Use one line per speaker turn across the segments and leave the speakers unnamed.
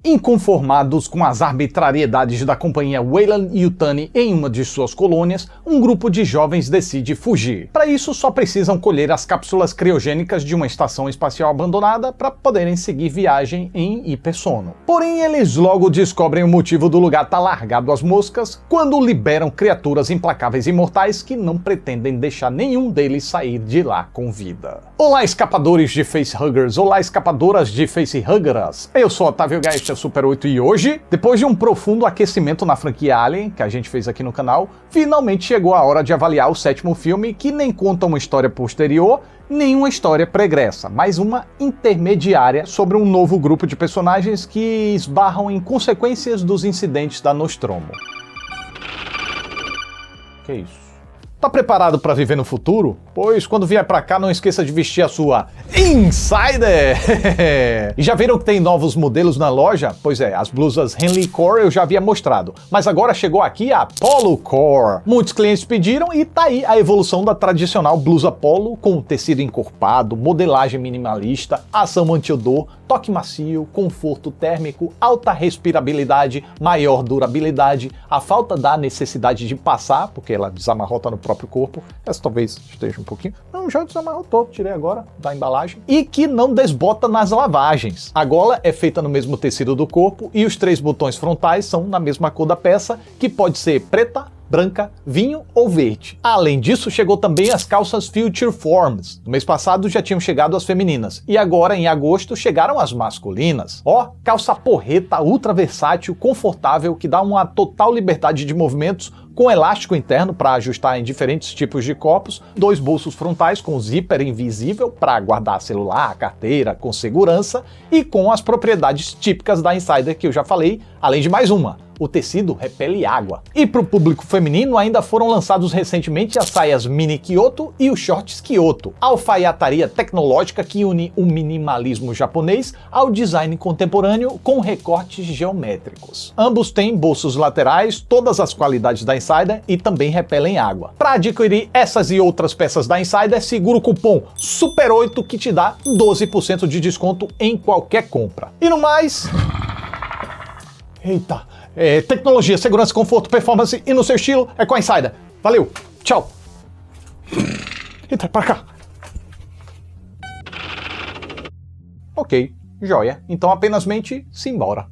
Inconformados com as arbitrariedades da companhia Weyland-Yutani em uma de suas colônias, um grupo de jovens decide fugir. Para isso, só precisam colher as cápsulas criogênicas de uma estação espacial abandonada para poderem seguir viagem em hipersono. Porém, eles logo descobrem o motivo do lugar estar largado às moscas quando liberam criaturas implacáveis e mortais que não pretendem deixar nenhum deles sair de lá com vida. Olá, escapadores de facehuggers! Olá, escapadoras de facehuggeras! Eu sou Otávio Geist, Super 8, e hoje, depois de um profundo aquecimento na franquia Alien, que a gente fez aqui no canal, finalmente chegou a hora de avaliar o sétimo filme, que nem conta uma história posterior, nem uma história pregressa, mas uma intermediária sobre um novo grupo de personagens que esbarram em consequências dos incidentes da Nostromo. Que isso? Tá preparado para viver no futuro? Pois quando vier pra cá não esqueça de vestir a sua Insider! E já viram que tem novos modelos na loja? Pois é, as blusas Henley Core eu já havia mostrado, mas agora chegou aqui a Polo Core. Muitos clientes pediram e tá aí a evolução da tradicional blusa polo, com tecido encorpado, modelagem minimalista, ação anti-odor, toque macio, conforto térmico, alta respirabilidade, maior durabilidade, a falta da necessidade de passar, porque ela desamarrota no próprio corpo, essa talvez esteja um pouquinho, não, já desamarrou todo, tirei agora da embalagem, e que não desbota nas lavagens. A gola é feita no mesmo tecido do corpo e os 3 botões frontais são na mesma cor da peça, que pode ser preta, branca, vinho ou verde. Além disso, chegou também as calças Future Forms. No mês passado já tinham chegado as femininas, e agora em agosto chegaram as masculinas. Ó, calça porreta ultra versátil, confortável, que dá uma total liberdade de movimentos, com elástico interno para ajustar em diferentes tipos de corpos, 2 bolsos frontais com zíper invisível para guardar celular, carteira, com segurança, e com as propriedades típicas da Insider que eu já falei, além de mais uma: o tecido repele água. E para o público feminino ainda foram lançados recentemente as saias mini Kyoto e os shorts Kyoto, a alfaiataria tecnológica que une o minimalismo japonês ao design contemporâneo com recortes geométricos. Ambos têm bolsos laterais, todas as qualidades da Insider, e também repelem água. Para adquirir essas e outras peças da Insider, segura o cupom SUPER8 que te dá 12% de desconto em qualquer compra. E no mais... Eita! Tecnologia, segurança, conforto, performance e no seu estilo é com a Insider. Valeu, tchau. Eita, para cá. Ok, joia. Então apenas mente-se embora.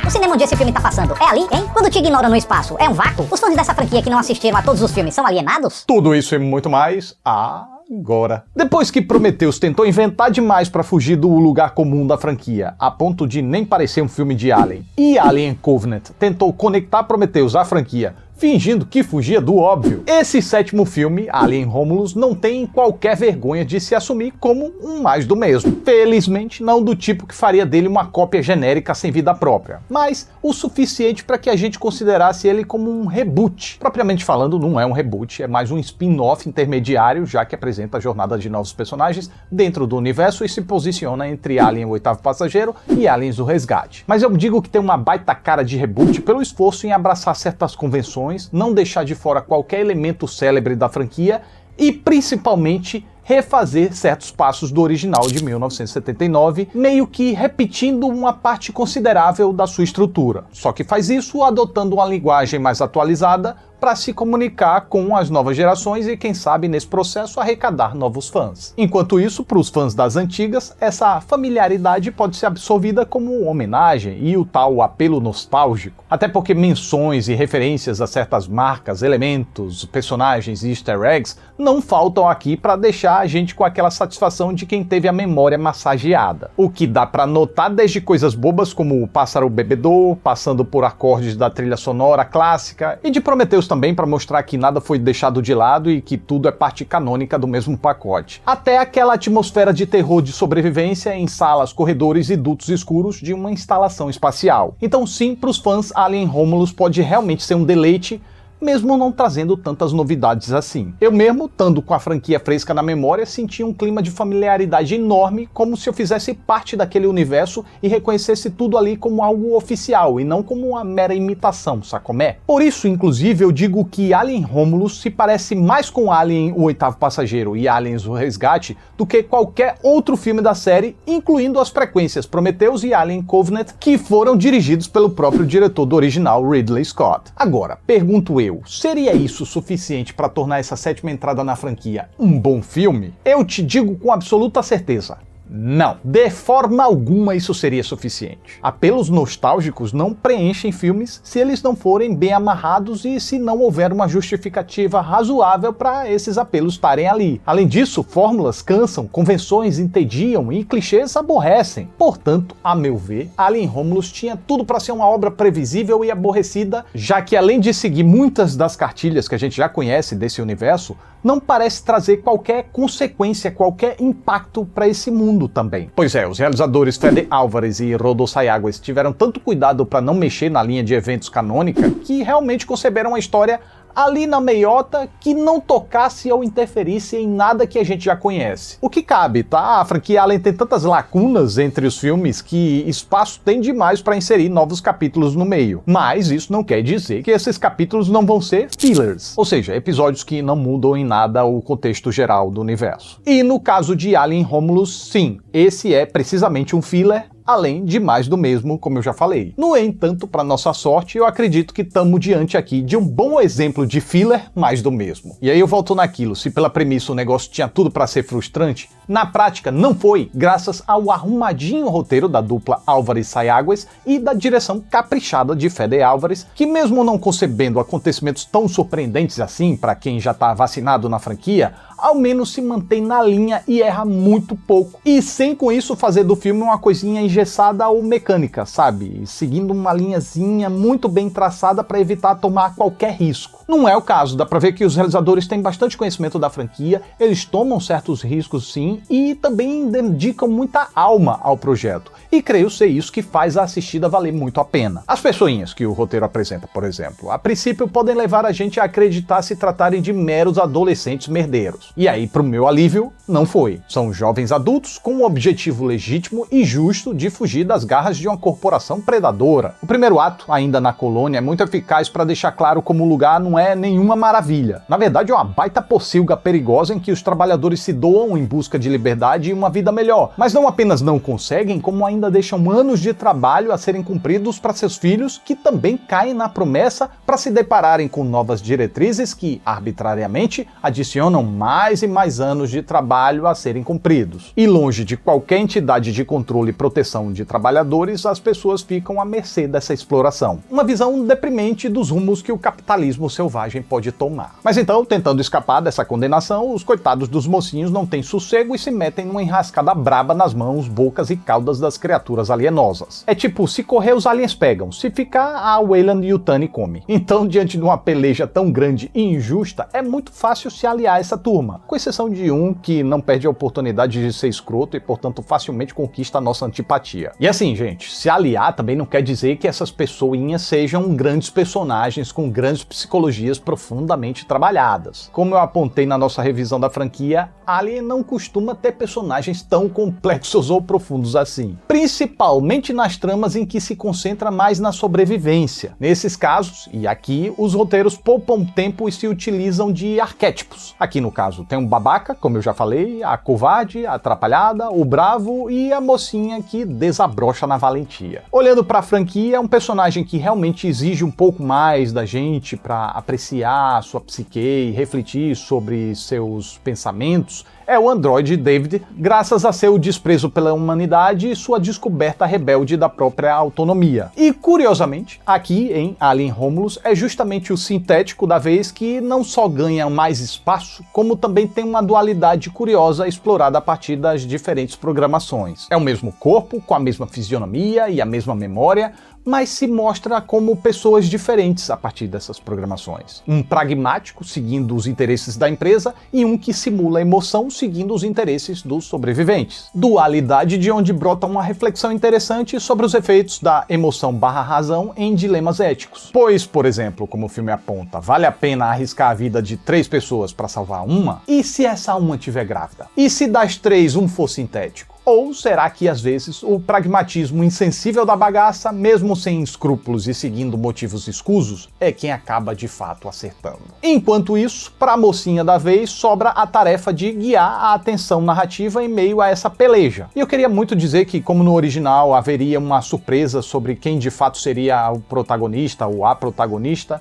O cinema onde esse filme tá passando é ali, hein? Quando te ignoram no espaço, é um vácuo? Os fãs dessa franquia que não assistiram a todos os filmes são alienados?
Tudo isso e muito mais agora. Depois que Prometheus tentou inventar demais para fugir do lugar comum da franquia, a ponto de nem parecer um filme de Alien, e Alien Covenant tentou conectar Prometheus à franquia, fingindo que fugia do óbvio, esse sétimo filme, Alien Romulus, não tem qualquer vergonha de se assumir como um mais do mesmo. Felizmente, não do tipo que faria dele uma cópia genérica sem vida própria, mas o suficiente para que a gente considerasse ele como um reboot. Propriamente falando, não é um reboot, é mais um spin-off intermediário, já que apresenta a jornada de novos personagens dentro do universo e se posiciona entre Alien o Oitavo Passageiro e Aliens o Resgate. Mas eu digo que tem uma baita cara de reboot pelo esforço em abraçar certas convenções, não deixar de fora qualquer elemento célebre da franquia e, principalmente, refazer certos passos do original de 1979, meio que repetindo uma parte considerável da sua estrutura. Só que faz isso adotando uma linguagem mais atualizada para se comunicar com as novas gerações e, quem sabe, nesse processo arrecadar novos fãs. Enquanto isso, para os fãs das antigas, essa familiaridade pode ser absorvida como homenagem e o tal apelo nostálgico. Até porque menções e referências a certas marcas, elementos, personagens e easter eggs não faltam aqui para deixar a gente com aquela satisfação de quem teve a memória massageada. O que dá para notar desde coisas bobas como o pássaro bebedor, passando por acordes da trilha sonora clássica, e de Prometheus também para mostrar que nada foi deixado de lado e que tudo é parte canônica do mesmo pacote. Até aquela atmosfera de terror de sobrevivência em salas, corredores e dutos escuros de uma instalação espacial. Então sim, para os fãs, Alien Romulus pode realmente ser um deleite, mesmo não trazendo tantas novidades assim. Eu mesmo, estando com a franquia fresca na memória, senti um clima de familiaridade enorme, como se eu fizesse parte daquele universo e reconhecesse tudo ali como algo oficial e não como uma mera imitação, sacomé? Por isso, inclusive, eu digo que Alien Romulus se parece mais com Alien o Oitavo Passageiro e Aliens o Resgate do que qualquer outro filme da série, incluindo as frequências Prometheus e Alien Covenant, que foram dirigidos pelo próprio diretor do original, Ridley Scott. Agora, pergunto eu, seria isso suficiente para tornar essa sétima entrada na franquia um bom filme? Eu te digo com absoluta certeza. Não, de forma alguma isso seria suficiente. Apelos nostálgicos não preenchem filmes se eles não forem bem amarrados e se não houver uma justificativa razoável para esses apelos estarem ali. Além disso, fórmulas cansam, convenções entediam e clichês aborrecem. Portanto, a meu ver, Alien Romulus tinha tudo para ser uma obra previsível e aborrecida, já que além de seguir muitas das cartilhas que a gente já conhece desse universo, não parece trazer qualquer consequência, qualquer impacto para esse mundo também. Pois é, os realizadores Fede Álvares e Rodolfo Sayagues tiveram tanto cuidado para não mexer na linha de eventos canônica que realmente conceberam uma história ali na meiota que não tocasse ou interferisse em nada que a gente já conhece. O que cabe, tá? A franquia Alien tem tantas lacunas entre os filmes que espaço tem demais para inserir novos capítulos no meio. Mas isso não quer dizer que esses capítulos não vão ser fillers, ou seja, episódios que não mudam em nada o contexto geral do universo. E no caso de Alien Romulus, sim, esse é precisamente um filler, além de mais do mesmo, como eu já falei. No entanto, para nossa sorte, eu acredito que estamos diante aqui de um bom exemplo de filler mais do mesmo. E aí eu volto naquilo, se pela premissa o negócio tinha tudo para ser frustrante, na prática não foi, graças ao arrumadinho roteiro da dupla Álvares-Sayagues e da direção caprichada de Fede Álvares, que mesmo não concebendo acontecimentos tão surpreendentes assim para quem já está vacinado na franquia, ao menos se mantém na linha e erra muito pouco. E sem com isso fazer do filme uma coisinha engessada ou mecânica, sabe? Seguindo uma linhazinha muito bem traçada para evitar tomar qualquer risco. Não é o caso, dá pra ver que os realizadores têm bastante conhecimento da franquia, eles tomam certos riscos sim, e também dedicam muita alma ao projeto. E creio ser isso que faz a assistida valer muito a pena. As pessoinhas que o roteiro apresenta, por exemplo, a princípio podem levar a gente a acreditar se tratarem de meros adolescentes merdeiros. E aí, pro meu alívio, não foi. São jovens adultos com um objetivo legítimo e justo de fugir das garras de uma corporação predadora. O primeiro ato, ainda na colônia, é muito eficaz para deixar claro como o lugar não é nenhuma maravilha. Na verdade, é uma baita pocilga perigosa em que os trabalhadores se doam em busca de liberdade e uma vida melhor. Mas não apenas não conseguem, como ainda deixam anos de trabalho a serem cumpridos para seus filhos, que também caem na promessa para se depararem com novas diretrizes que, arbitrariamente, adicionam mais e mais anos de trabalho a serem cumpridos. E longe de qualquer entidade de controle e proteção de trabalhadores, as pessoas ficam à mercê dessa exploração. Uma visão deprimente dos rumos que o capitalismo selvagem pode tomar. Mas então, tentando escapar dessa condenação, os coitados dos mocinhos não têm sossego e se metem numa enrascada braba nas mãos, bocas e caudas das criaturas alienosas. É tipo, se correr os aliens pegam, se ficar a Weyland Yutani come. Então, diante de uma peleja tão grande e injusta, é muito fácil se aliar a essa turma, com exceção de um que não perde a oportunidade de ser escroto e, portanto, facilmente conquista a nossa antipatia. E assim, gente, se aliar também não quer dizer que essas pessoinhas sejam grandes personagens com grandes psicologias profundamente trabalhadas. Como eu apontei na nossa revisão da franquia, Alien não costuma ter personagens tão complexos ou profundos assim, principalmente nas tramas em que se concentra mais na sobrevivência. Nesses casos, e aqui, os roteiros poupam tempo e se utilizam de arquétipos. Aqui no caso tem um babaca, como eu já falei, a covarde, a atrapalhada, o bravo e a mocinha que desabrocha na valentia. Olhando pra franquia, um personagem que realmente exige um pouco mais da gente para apreciar sua psique e refletir sobre seus pensamentos é o androide David, graças a seu desprezo pela humanidade e sua descoberta rebelde da própria autonomia. E, curiosamente, aqui em Alien Romulus é justamente o sintético da vez que não só ganha mais espaço, como também tem uma dualidade curiosa explorada a partir das diferentes programações. É o mesmo corpo, com a mesma fisionomia e a mesma memória, mas se mostra como pessoas diferentes a partir dessas programações. Um pragmático, seguindo os interesses da empresa, e um que simula emoção seguindo os interesses dos sobreviventes. Dualidade de onde brota uma reflexão interessante sobre os efeitos da emoção/razão em dilemas éticos. Pois, por exemplo, como o filme aponta, vale a pena arriscar a vida de 3 pessoas para salvar uma? E se essa uma estiver grávida? E se das 3 um for sintético? Ou será que, às vezes, o pragmatismo insensível da bagaça, mesmo sem escrúpulos e seguindo motivos escusos, é quem acaba de fato acertando? Enquanto isso, para a mocinha da vez, sobra a tarefa de guiar a atenção narrativa em meio a essa peleja. E eu queria muito dizer que, como no original haveria uma surpresa sobre quem de fato seria o protagonista ou a protagonista,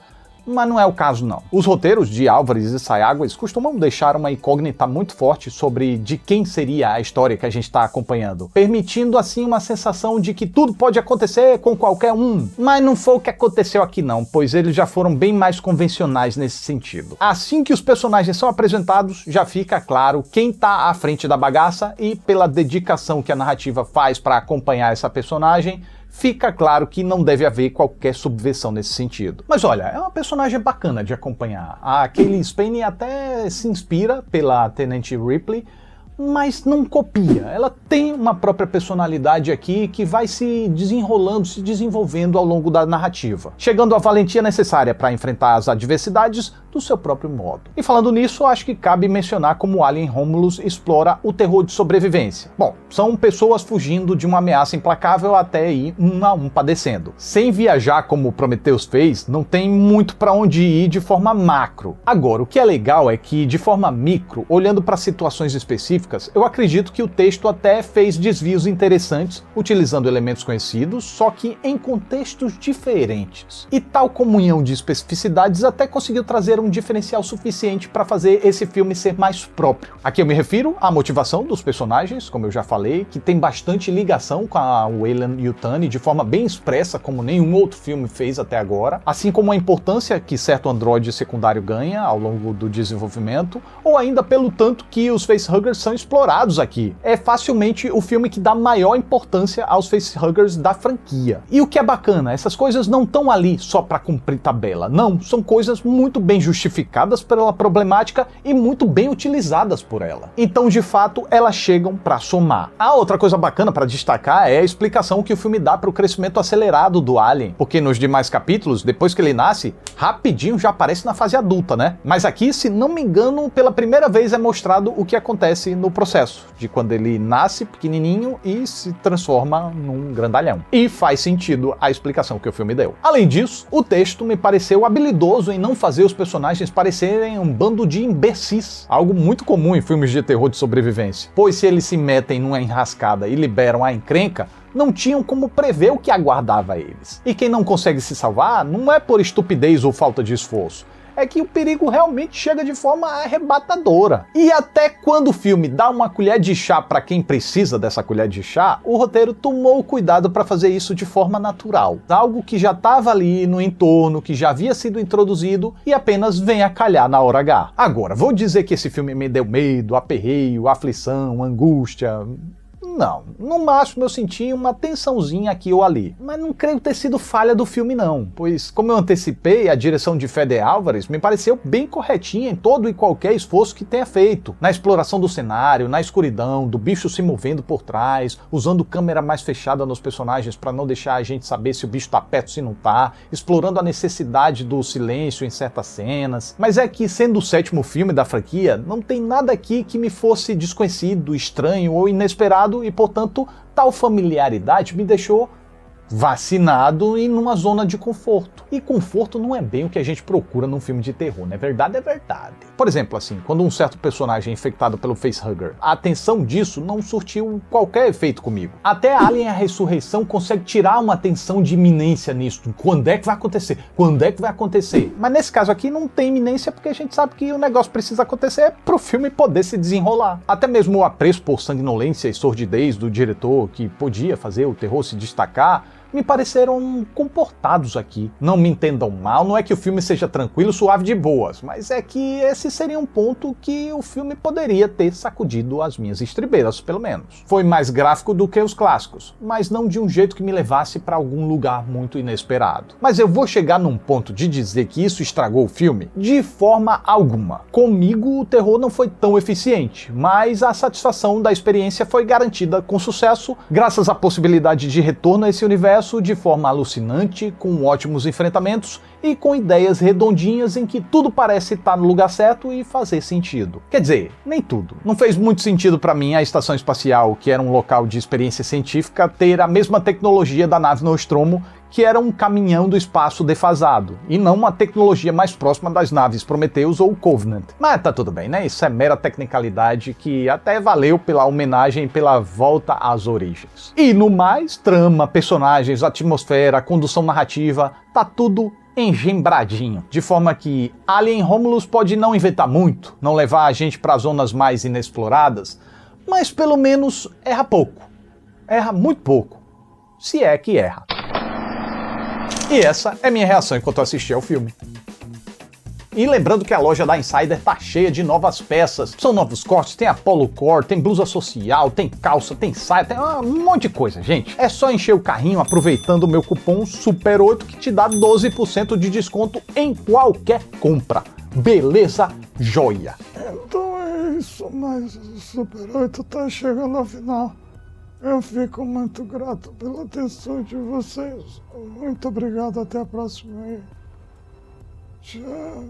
mas não é o caso não. Os roteiros de Álvares e Sayagues costumam deixar uma incógnita muito forte sobre de quem seria a história que a gente está acompanhando, permitindo assim uma sensação de que tudo pode acontecer com qualquer um. Mas não foi o que aconteceu aqui não, pois eles já foram bem mais convencionais nesse sentido. Assim que os personagens são apresentados, já fica claro quem está à frente da bagaça e pela dedicação que a narrativa faz para acompanhar essa personagem, fica claro que não deve haver qualquer subversão nesse sentido. Mas olha, é uma personagem bacana de acompanhar. A Cailee Spaeny até se inspira pela Tenente Ripley, mas não copia. Ela tem uma própria personalidade aqui que vai se desenrolando, se desenvolvendo ao longo da narrativa, chegando à valentia necessária para enfrentar as adversidades do seu próprio modo. E falando nisso, acho que cabe mencionar como Alien Romulus explora o terror de sobrevivência. Bom, são pessoas fugindo de uma ameaça implacável até ir um a um padecendo. Sem viajar como Prometheus fez, não tem muito para onde ir de forma macro. Agora, o que é legal é que, de forma micro, olhando para situações específicas, eu acredito que o texto até fez desvios interessantes, utilizando elementos conhecidos, só que em contextos diferentes. E tal comunhão de especificidades até conseguiu trazer um diferencial suficiente para fazer esse filme ser mais próprio. Aqui eu me refiro à motivação dos personagens, como eu já falei, que tem bastante ligação com a Weyland-Yutani de forma bem expressa, como nenhum outro filme fez até agora, assim como a importância que certo androide secundário ganha ao longo do desenvolvimento, ou ainda pelo tanto que os facehuggers são explorados aqui. É facilmente o filme que dá maior importância aos facehuggers da franquia. E o que é bacana, essas coisas não estão ali só para cumprir tabela, não, são coisas muito bem justificadas pela problemática e muito bem utilizadas por ela. Então, de fato, elas chegam para somar. A outra coisa bacana para destacar é a explicação que o filme dá para o crescimento acelerado do Alien, porque nos demais capítulos, depois que ele nasce, rapidinho já aparece na fase adulta, né? Mas aqui, se não me engano, pela primeira vez é mostrado o que acontece no processo, de quando ele nasce pequenininho e se transforma num grandalhão. E faz sentido a explicação que o filme deu. Além disso, o texto me pareceu habilidoso em não fazer os personagens parecerem um bando de imbecis, algo muito comum em filmes de terror de sobrevivência. Pois se eles se metem numa enrascada e liberam a encrenca, não tinham como prever o que aguardava eles. E quem não consegue se salvar não é por estupidez ou falta de esforço, é que o perigo realmente chega de forma arrebatadora. E até quando o filme dá uma colher de chá para quem precisa dessa colher de chá, o roteiro tomou o cuidado para fazer isso de forma natural. Algo que já estava ali no entorno, que já havia sido introduzido e apenas vem a calhar na hora H. Agora, vou dizer que esse filme me deu medo, aperreio, aflição, angústia... Não, no máximo eu senti uma tensãozinha aqui ou ali, mas não creio ter sido falha do filme não, pois como eu antecipei, a direção de Fede Álvares me pareceu bem corretinha em todo e qualquer esforço que tenha feito, na exploração do cenário, na escuridão, do bicho se movendo por trás, usando câmera mais fechada nos personagens para não deixar a gente saber se o bicho tá perto ou se não tá, explorando a necessidade do silêncio em certas cenas, mas é que sendo o 7º filme da franquia, não tem nada aqui que me fosse desconhecido, estranho ou inesperado e, portanto, tal familiaridade me deixou vacinado e numa zona de conforto. E conforto não é bem o que a gente procura num filme de terror, não é verdade? É verdade. Por exemplo, assim, quando um certo personagem é infectado pelo facehugger, a atenção disso não surtiu qualquer efeito comigo. Até Alien a Ressurreição consegue tirar uma tensão de iminência nisso. Quando é que vai acontecer? Quando é que vai acontecer? Mas nesse caso aqui não tem iminência porque a gente sabe que o negócio precisa acontecer pro filme poder se desenrolar. Até mesmo o apreço por sanguinolência e sordidez do diretor, que podia fazer o terror se destacar, me pareceram comportados aqui. Não me entendam mal, não é que o filme seja tranquilo, suave de boas, mas é que esse seria um ponto que o filme poderia ter sacudido as minhas estribeiras, pelo menos. Foi mais gráfico do que os clássicos, mas não de um jeito que me levasse para algum lugar muito inesperado. Mas eu vou chegar num ponto de dizer que isso estragou o filme? De forma alguma. Comigo, o terror não foi tão eficiente, mas a satisfação da experiência foi garantida com sucesso, graças à possibilidade de retorno a esse universo de forma alucinante, com ótimos enfrentamentos e com ideias redondinhas em que tudo parece estar no lugar certo e fazer sentido. Quer dizer, nem tudo. Não fez muito sentido para mim a estação espacial, que era um local de experiência científica, ter a mesma tecnologia da nave Nostromo, que era um caminhão do espaço defasado, e não uma tecnologia mais próxima das naves Prometheus ou Covenant. Mas tá tudo bem, né? Isso é mera tecnicalidade que até valeu pela homenagem e pela volta às origens. E no mais, trama, personagens, atmosfera, condução narrativa, tá tudo engembradinho, de forma que Alien Romulus pode não inventar muito, não levar a gente para zonas mais inexploradas, mas pelo menos erra pouco. Erra muito pouco, se é que erra. E essa é minha reação enquanto eu assistia ao filme. E lembrando que a loja da Insider tá cheia de novas peças. São novos cortes, tem Apollo Core, tem blusa social, tem calça, tem saia, tem um monte de coisa, gente. É só encher o carrinho aproveitando o meu cupom SUPER8 que te dá 12% de desconto em qualquer compra. Beleza? Joia!
Então é isso, mas o SUPER8 tá chegando ao final. Eu fico muito grato pela atenção de vocês. Muito obrigado, até a próxima aí. Tchau.